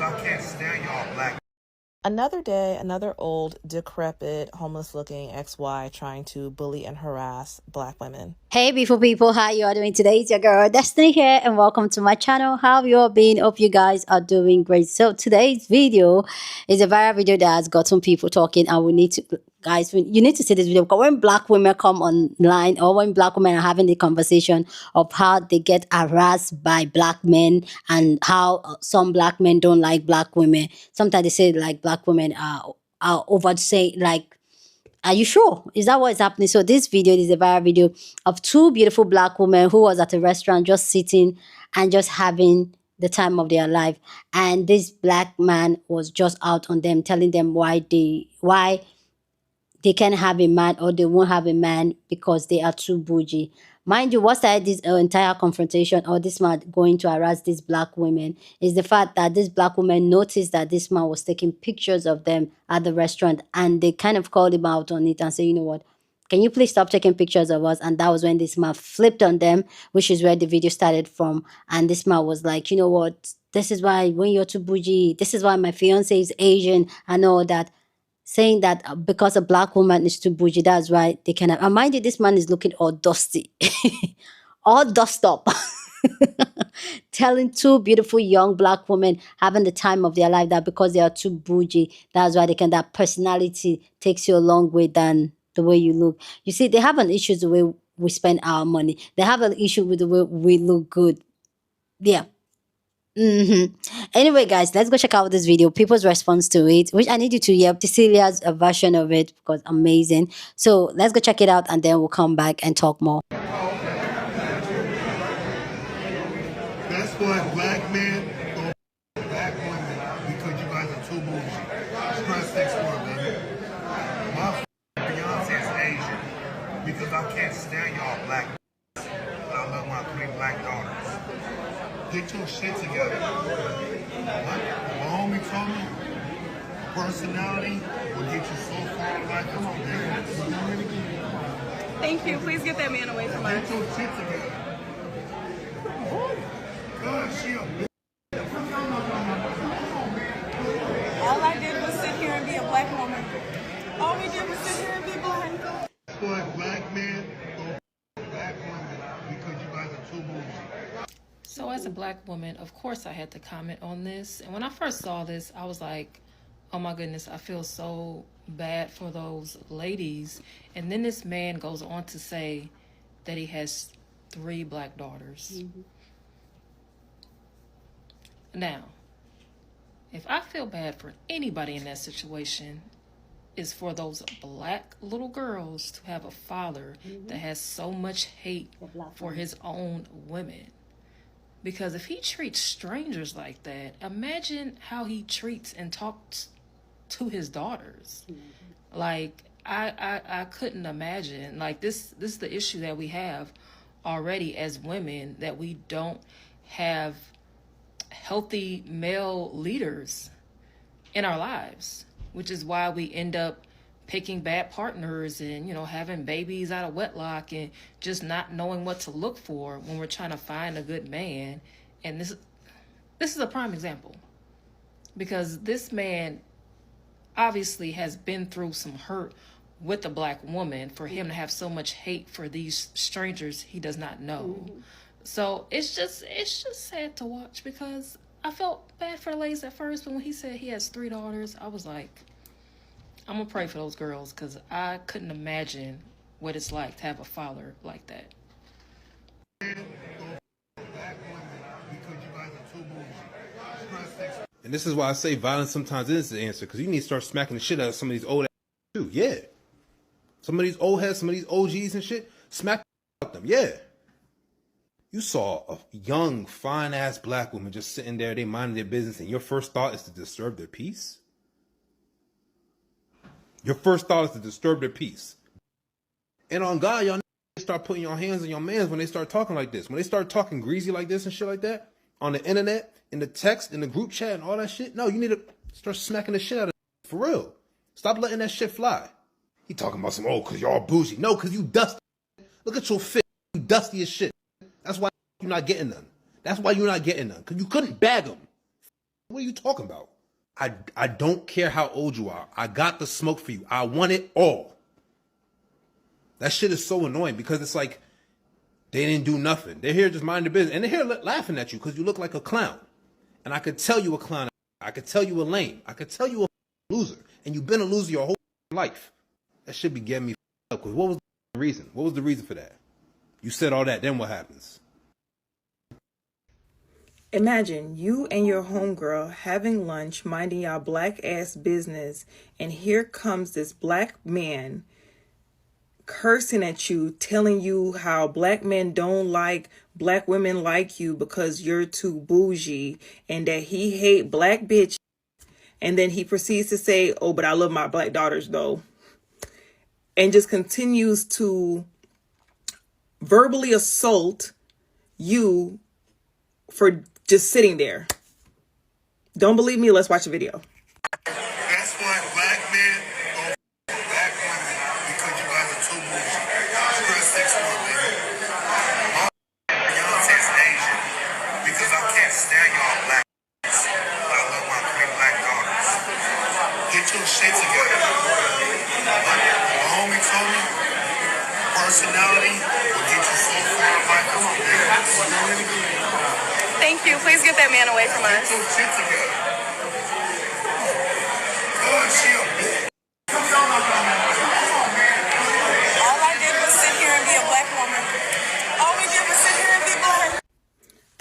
I can't stand y'all black. Another day, another old, decrepit, homeless-looking ex-wife trying to bully and harass Black women. Hey beautiful people, how you all doing today? It's your girl Destiny here and welcome to my channel. How have you all been? Hope you guys are doing great. So today's video is a viral video that has got some people talking, and we need to, guys, you need to see this video, because when Black women come online, or when Black women are having the conversation of how they get harassed by Black men, and how some Black men don't like Black women. Sometimes they say like Black women are over saying, like, are you sure? Is that what is happening? So this video is a viral video of two beautiful Black women who was at a restaurant just sitting and just having the time of their life. And this Black man was just out on them, telling them why they can't have a man, or they won't have a man because they are too bougie. Mind you, what started this entire confrontation, or this man going to harass these Black women, is the fact that this Black woman noticed that this man was taking pictures of them at the restaurant, and they kind of called him out on it and said, you know what, can you please stop taking pictures of us? And that was when this man flipped on them, which is where the video started from. And this man was like, you know what, this is why when you're too bougie, this is why my fiance is Asian and all that. Saying that because a Black woman is too bougie, that's why they cannot. And mind you, this man is looking all dusty, all dust up, telling two beautiful young Black women having the time of their life that because they are too bougie, that's why they can. That personality takes you a long way than the way you look. You see, they have an issue the way we spend our money. They have an issue with the way we look good. Yeah. Anyway, guys, let's go check out this video. People's response to it, which I need you to hear Cecilia's version of it because amazing. So let's go check it out, and then we'll come back and talk more. That's why black men go black women, because you guys are too bougie. Press next one, baby. My fiance is Asian because I can't stand y'all black. I love my 3 black daughters. Get your shit together. My homie told me personality will get you so far in life. It's ridiculous. Thank you. Please get that man away from us. Get your shit together. God, she a bitch. All I did was sit here and be a Black woman. All we did was sit here and be Black. That's why black men go black women, because you guys are too bougie. So as a Black woman, of course I had to comment on this. And when I first saw this, I was like, oh my goodness, I feel so bad for those ladies. And then this man goes on to say that he has 3 Black daughters. Now, if I feel bad for anybody in that situation, it's for those Black little girls to have a father that has so much hate for his own women. Because if he treats strangers like that, imagine how he treats and talks to his daughters. Like, I couldn't imagine. Like, this is the issue that we have already as women, that we don't have healthy male leaders in our lives, which is why we end up picking bad partners and, you know, having babies out of wedlock and just not knowing what to look for when we're trying to find a good man. And this is a prime example, because this man obviously has been through some hurt with a Black woman for him to have so much hate for these strangers he does not know. So it's just sad to watch, because I felt bad for the ladies at first, but when he said he has 3 daughters, I was like, I'm gonna pray for those girls, because I couldn't imagine what it's like to have a father like that. And this is why I say violence sometimes is the answer, because you need to start smacking the shit out of some of these old ass too. Yeah. Some of these old heads, some of these OGs and shit, smack out them. Yeah. You saw a young, fine-ass Black woman just sitting there, they minding their business, and your first thought is to disturb their peace? Your first thought is to disturb their peace. And on God, y'all start putting your hands on your mans when they start talking like this. When they start talking greasy like this and shit like that, on the internet, in the text, in the group chat, and all that shit. No, you need to start smacking the shit out of them. For real. Stop letting that shit fly. He talking about some, oh, because y'all bougie. No, because you dusty. Look at your fit. You dusty as shit. That's why you're not getting none. That's why you're not getting none. Because you couldn't bag them. What are you talking about? I don't care how old you are. I got the smoke for you. I want it all. That shit is so annoying because it's like they didn't do nothing. They're here just minding their business. And they're here laughing at you because you look like a clown. And I could tell you a clown. I could tell you a lame. I could tell you a loser. And you've been a loser your whole life. That should be getting me up. Because what was the reason? What was the reason for that? You said all that, then what happens? Imagine you and your homegirl having lunch, minding y'all black ass business, and here comes this black man cursing at you, telling you how black men don't like black women like you because you're too bougie, and that he hate black bitches. And then he proceeds to say, oh, but I love my black daughters though. And just continues to verbally assault you for just sitting there. Don't believe me? Let's watch the video. That's why black men go black women because you guys are too bougie. Stress sex women. My Beyonce's Asian because I can't stand y'all black. I love my 3 black daughters. Get your shit together. My homie told me personality will get you so far in life as a nigga. Thank you. Please get that man away from us. Get your shit together. God, she a bitch. All I did was sit here and be a black woman. All we did was sit here and be black.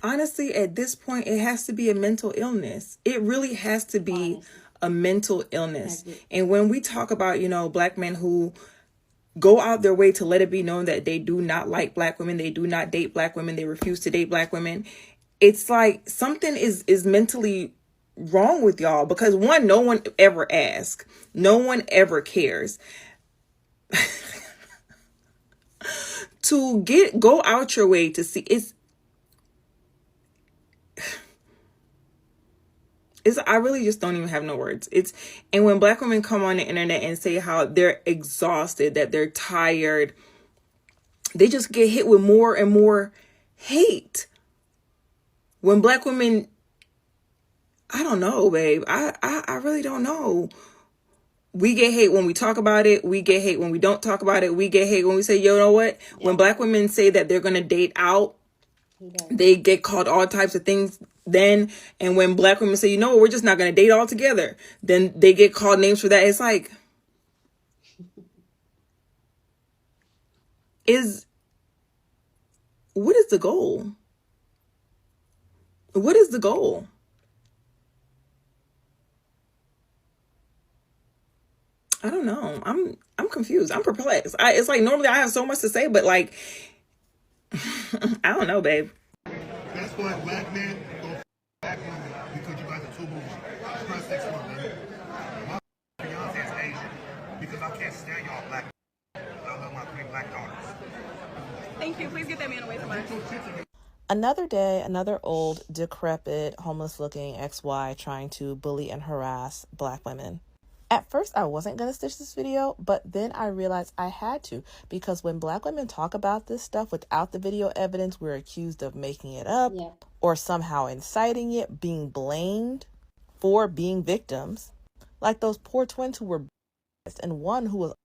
Honestly, at this point, it has to be a mental illness. It really has to be a mental illness. And when we talk about, black men who go out their way to let it be known that they do not like black women, they do not date black women, they refuse to date black women, it's like something is mentally wrong with y'all, because one, no one ever asks. No one ever cares. To go out your way to see, I really just don't even have no words. And when black women come on the internet and say how they're exhausted, that they're tired, they just get hit with more and more hate. When black women, I don't know, babe. I really don't know. We get hate when we talk about it. We get hate when we don't talk about it. We get hate when we say, you know what? Yeah. When black women say that they're going to date out, they get called all types of things then. And when black women say, you know what, we're just not going to date all together, then they get called names for that. It's like, what is the goal? What is the goal? I don't know. I'm confused. I'm perplexed. It's like normally I have so much to say, but like, I don't know, babe. That's why black men go black women because you guys are too bougie. Stress sex women. My Beyonce's Asian because I can't stand y'all black. I love my 3 black daughters. Thank you. Please get that man away from us. Another day, another old, decrepit, homeless-looking ex-wife trying to bully and harass black women. At first, I wasn't going to stitch this video, but then I realized I had to, because when black women talk about this stuff without the video evidence, we're accused of making it up or somehow inciting it, being blamed for being victims. Like those poor twins who were and one who was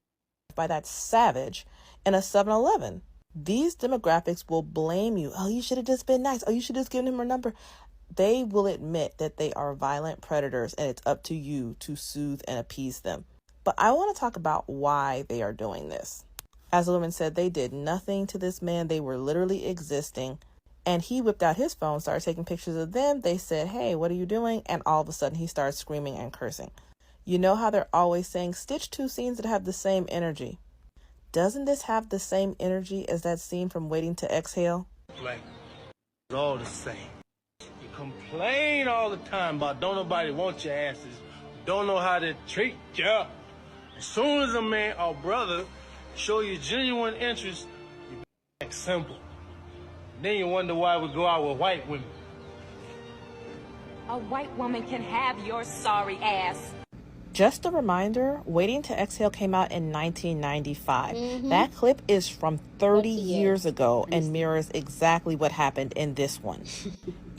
by that savage in a 7-Eleven. These demographics will blame you. Oh, you should have just been nice. Oh, you should have just given him her number. They will admit that they are violent predators, and it's up to you to soothe and appease them. But I want to talk about why they are doing this. As the woman said, they did nothing to this man. They were literally existing. And he whipped out his phone, started taking pictures of them. They said, hey, what are you doing? And all of a sudden, he started screaming and cursing. You know how they're always saying, stitch 2 scenes that have the same energy. Doesn't this have the same energy as that scene from Waiting to Exhale? Like, it's all the same. You complain all the time about don't nobody want your asses, don't know how to treat you. As soon as a man or brother show you genuine interest, you act simple. Then you wonder why we go out with white women. A white woman can have your sorry ass. Just a reminder, Waiting to Exhale came out in 1995. That clip is from 30 years ago and mirrors exactly what happened in this one.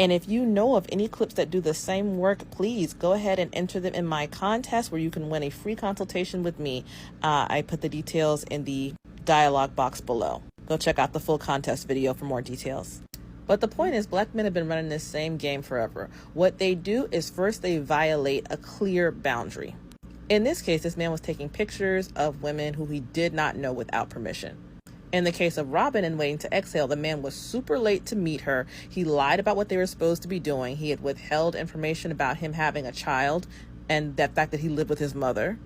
And if you know of any clips that do the same work, please go ahead and enter them in my contest where you can win a free consultation with me. I put the details in the dialogue box below. Go check out the full contest video for more details. But the point is, black men have been running this same game forever. What they do is first they violate a clear boundary. In this case, this man was taking pictures of women who he did not know without permission. In the case of Robin and Waiting to Exhale, the man was super late to meet her. He lied about what they were supposed to be doing. He had withheld information about him having a child and that fact that he lived with his mother.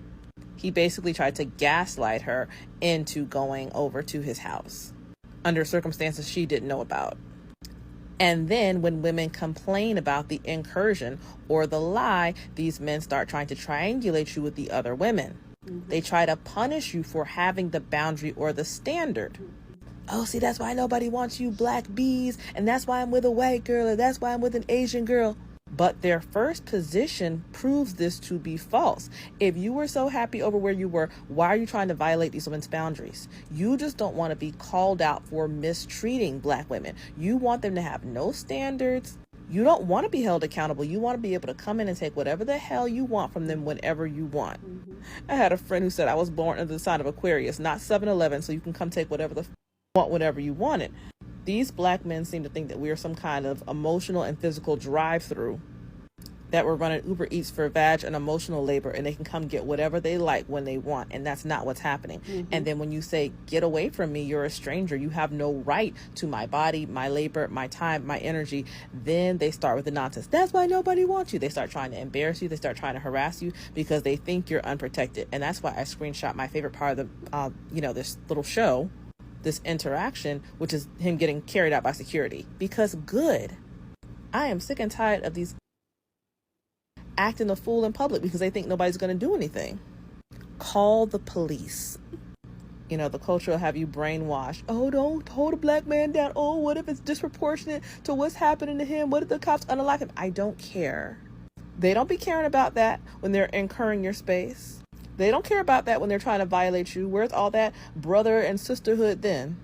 He basically tried to gaslight her into going over to his house under circumstances she didn't know about. And then when women complain about the incursion or the lie, these men start trying to triangulate you with the other women. They try to punish you for having the boundary or the standard. Oh, see, that's why nobody wants you black bees, and that's why I'm with a white girl, or that's why I'm with an Asian girl. But their first position proves this to be false. If you were so happy over where you were, why are you trying to violate these women's boundaries? You just don't want to be called out for mistreating black women. You want them to have no standards. You don't want to be held accountable. You want to be able to come in and take whatever the hell you want from them whenever you want. I had a friend who said I was born under the sign of Aquarius, not 7-Eleven, so you can come take whatever the f you want whenever you want it. These black men seem to think that we are some kind of emotional and physical drive-through, that we're running Uber Eats for vag and emotional labor, and they can come get whatever they like when they want, and that's not what's happening. And then when you say, get away from me, you're a stranger, you have no right to my body, my labor, my time, my energy, then they start with the nonsense. That's why nobody wants you. They start trying to embarrass you. They start trying to harass you because they think you're unprotected. And that's why I screenshot my favorite part of the, this little show, this interaction, which is him getting carried out by security. Because good. I am sick and tired of these acting a fool in public because they think nobody's going to do anything. Call the police. You know, the culture will have you brainwashed. Oh, don't hold a black man down. Oh, what if it's disproportionate to what's happening to him? What if the cops unalive him? I don't care. They don't be caring about that when they're incurring your space. They don't care about that when they're trying to violate you. Where's all that brother and sisterhood then?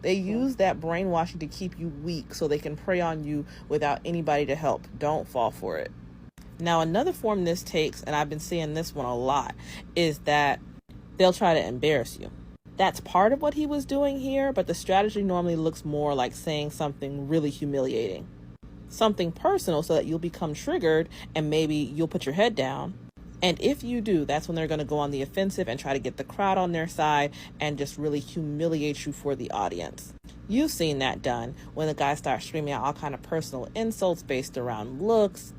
They use that brainwashing to keep you weak so they can prey on you without anybody to help. Don't fall for it. Now, another form this takes, and I've been seeing this one a lot, is that they'll try to embarrass you. That's part of what he was doing here, but the strategy normally looks more like saying something really humiliating. Something personal so that you'll become triggered and maybe you'll put your head down. And if you do, that's when they're going to go on the offensive and try to get the crowd on their side and just really humiliate you for the audience. You've seen that done when the guy starts screaming out all kind of personal insults based around looks,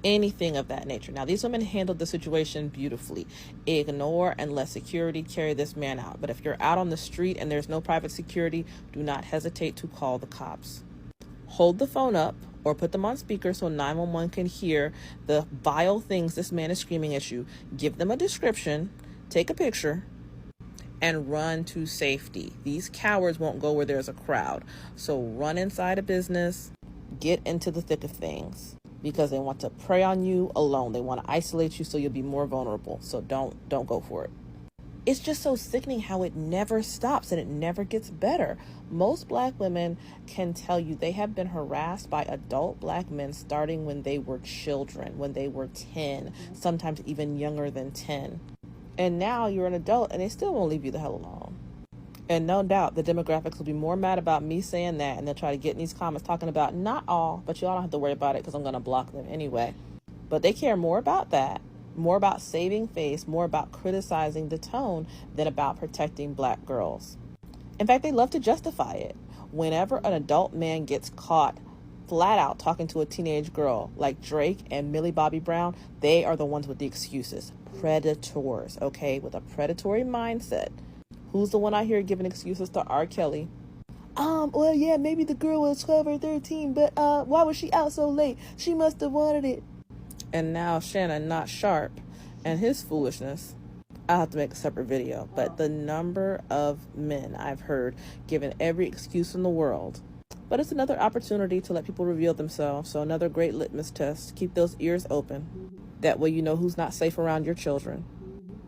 anything of that nature. Now, these women handled the situation beautifully. Ignore and let security carry this man out. But if you're out on the street and there's no private security, do not hesitate to call the cops. Hold the phone up or put them on speaker so 911 can hear the vile things this man is screaming at you. Give them a description, take a picture, and run to safety. These cowards won't go where there's a crowd. So run inside a business, get into the thick of things, because they want to prey on you alone. They want to isolate you so you'll be more vulnerable. So don't go for it. It's just so sickening how it never stops and it never gets better. Most black women can tell you they have been harassed by adult black men starting when they were children, when they were 10, sometimes even younger than 10. And now you're an adult and they still won't leave you the hell alone. And no doubt the demographics will be more mad about me saying that, and they'll try to get in these comments talking about not all, but y'all don't have to worry about it because I'm going to block them anyway. But they care more about that, more about saving face, more about criticizing the tone than about protecting black girls. In fact, they love to justify it. Whenever an adult man gets caught flat out talking to a teenage girl like Drake and Millie Bobby Brown, they are the ones with the excuses. Predators, okay, with a predatory mindset. Who's the one out here giving excuses to R. Kelly? Well, yeah, maybe the girl was 12 or 13, but why was she out so late? She must have wanted it. And now Shannon not sharp and his foolishness. I'll have to make a separate video, but the number of men I've heard giving every excuse in the world. But it's another opportunity to let people reveal themselves. So another great litmus test. Keep those ears open. That way you know who's not safe around your children.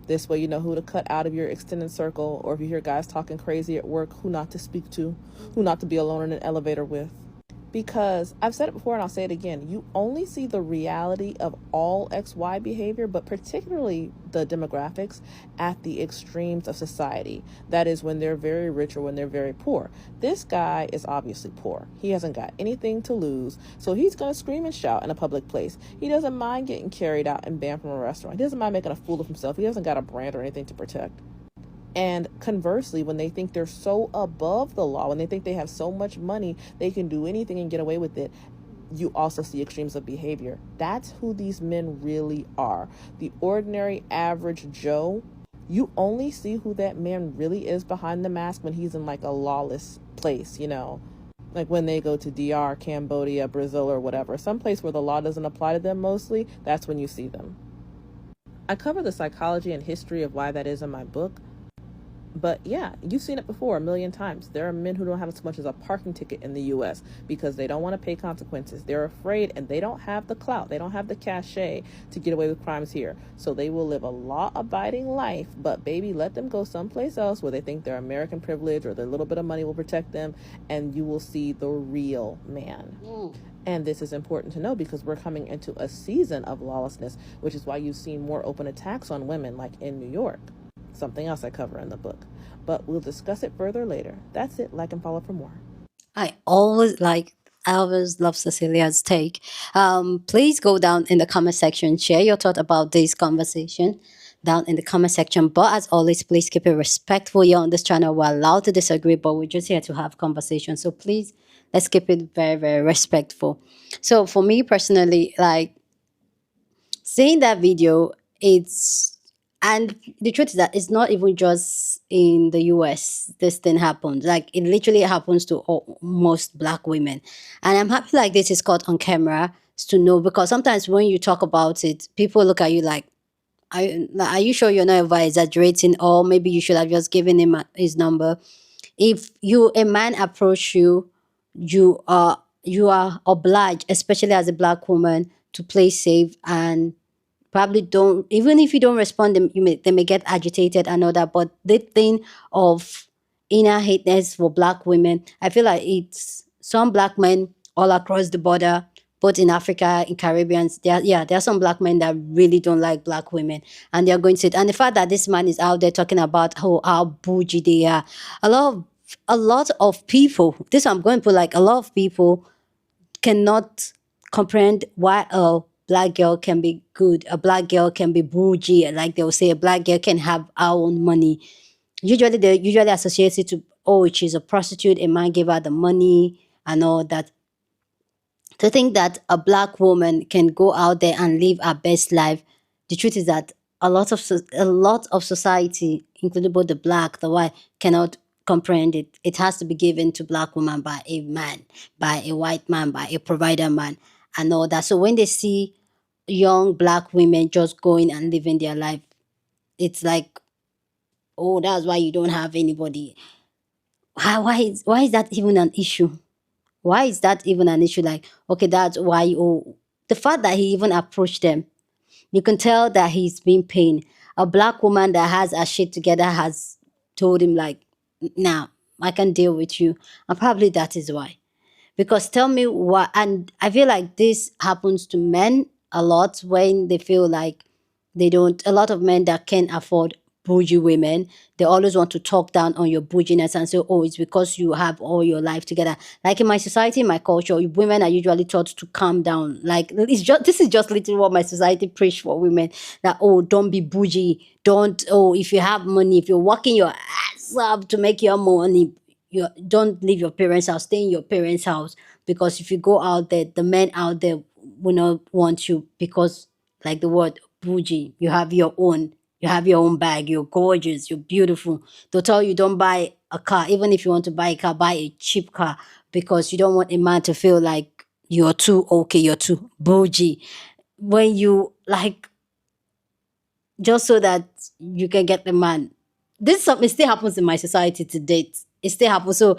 This way you know who to cut out of your extended circle, or if you hear guys talking crazy at work, who not to speak to, who not to be alone in an elevator with. Because I've said it before and I'll say it again, you only see the reality of all XY behavior, but particularly the demographics at the extremes of society. That is when they're very rich or when they're very poor. This guy is obviously poor. He hasn't got anything to lose, so he's going to scream and shout in a public place. He doesn't mind getting carried out and banned from a restaurant. He doesn't mind making a fool of himself. He hasn't got a brand or anything to protect. And conversely, when they think they're so above the law, when they think they have so much money, they can do anything and get away with it, you also see extremes of behavior. That's who these men really are. The ordinary, average Joe, you only see who that man really is behind the mask when he's in like a lawless place, you know, like when they go to DR, Cambodia, Brazil, or whatever, some place where the law doesn't apply to them mostly. That's when you see them. I cover the psychology and history of why that is in my book. But yeah, you've seen it before a million times. There are men who don't have as much as a parking ticket in the US because they don't want to pay consequences. They're afraid and they don't have the clout. They don't have the cachet to get away with crimes here. So they will live a law-abiding life, but baby, let them go someplace else where they think their American privilege or their little bit of money will protect them, and you will see the real man. And this is important to know because we're coming into a season of lawlessness, which is why you've seen more open attacks on women like in New York. Something else I cover in the book, but we'll discuss it further later. That's it. Like and follow for more. I always love Cecilia's take. Please go down in the comment section, share your thought about this conversation down in the comment section. But as always, please keep it respectful. Here on this channel, we're allowed to disagree, but we're just here to have conversation. So please, let's keep it very, very respectful. So for me personally, like seeing that video, and the truth is that it's not even just in the US this thing happens. Like it literally happens to most black women. And I'm happy like this is caught on camera to know, because sometimes when you talk about it, people look at you like, are you sure you're not ever exaggerating, or maybe you should have just given him his number? If a man approach you, you are obliged, especially as a black woman, to play safe and probably don't, even if you don't respond, they may get agitated and all that. But the thing of inner hateness for black women, I feel like it's some black men all across the border, both in Africa, in Caribbean. There are some black men that really don't like black women, and they're going to it. And the fact that this man is out there talking about how bougie they are, a lot of people, this I'm going to put, like, a lot of people cannot comprehend why a black girl can be good, a black girl can be bougie, like they'll say a black girl can have her own money. Usually they associate it to, oh, she's a prostitute, a man gave her the money and all that. To think that a black woman can go out there and live her best life, the truth is that a lot of society, including both the black, the white, cannot comprehend it. It has to be given to black woman by a man, by a white man, by a provider man, and all that. So when they see young black women just going and living their life, it's like, oh, that's why you don't have anybody. Why is that even an issue? Why is that even an issue? Like, okay, that's why. Oh, the fact that he even approached them, you can tell that he's been pain. A black woman that has her shit together has told him, like, nah, I can deal with you. And probably that is why. Because tell me what, and I feel like this happens to men a lot when they feel like they don't, a lot of men that can't afford bougie women, they always want to talk down on your bouginess and say, oh, it's because you have all your life together. Like in my society, in my culture, women are usually taught to calm down. Like, this is just literally what my society preach for women, that, oh, don't be bougie. Don't, oh, if you have money, if you're working your ass up to make your money, you don't leave your parents' house, stay in your parents' house. Because if you go out there, the men out there will not want you, because, like the word bougie, you have your own bag, you're gorgeous, you're beautiful. They'll tell you don't buy a car. Even if you want to buy a car, buy a cheap car, because you don't want a man to feel like you're too okay, you're too bougie. When you, like, just so that you can get the man. This is something, it still happens in my society to date. It still happens. So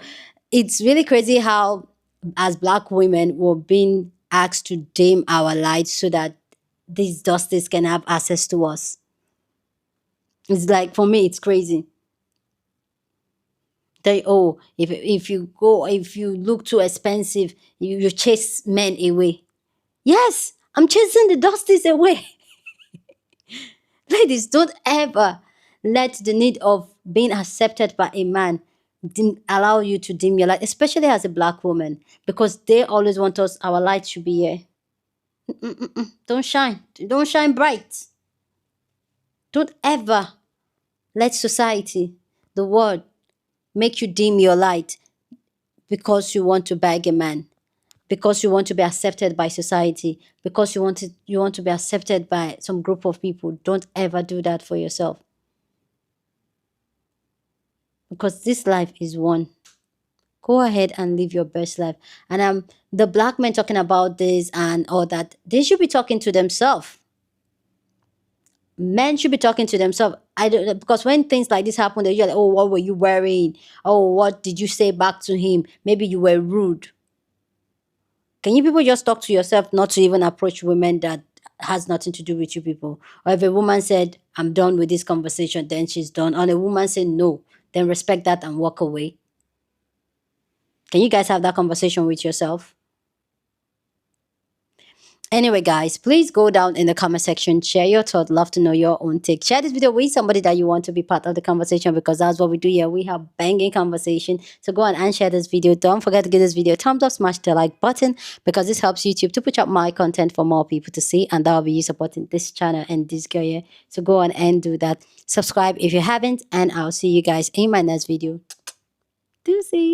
it's really crazy how, as black women, we're being asked to dim our lights so that these justice can have access to us. It's like, for me, it's crazy. They, oh, if you look too expensive, you chase men away. Yes, I'm chasing the dusties away. Ladies, don't ever let the need of being accepted by a man allow you to dim your light, especially as a black woman, because they always want us, our light should be here. Don't shine. Don't shine bright. Don't ever let society, the world, make you dim your light because you want to beg a man, because you want to be accepted by society, because you want to be accepted by some group of people. Don't ever do that for yourself. Because this life is one. Go ahead and live your best life. And the black men talking about this and all that, they should be talking to themselves. Men should be talking to themselves. I don't, because when things like this happen, they're like, oh, what were you wearing? Oh, what did you say back to him? Maybe you were rude. Can you people just talk to yourself, not to even approach women that has nothing to do with you people? Or if a woman said, I'm done with this conversation, then she's done. Or a woman said no, then respect that and walk away. Can you guys have that conversation with yourself? Anyway, guys, please go down in the comment section, share your thoughts. Love to know your own take. Share this video with somebody that you want to be part of the conversation, because that's what we do here. We have banging conversation. So go on and share this video. Don't forget to give this video a thumbs up, smash the like button, because this helps YouTube to push up my content for more people to see, and that will be you supporting this channel and this girl here. So go on and do that. Subscribe if you haven't, and I'll see you guys in my next video. Deuces.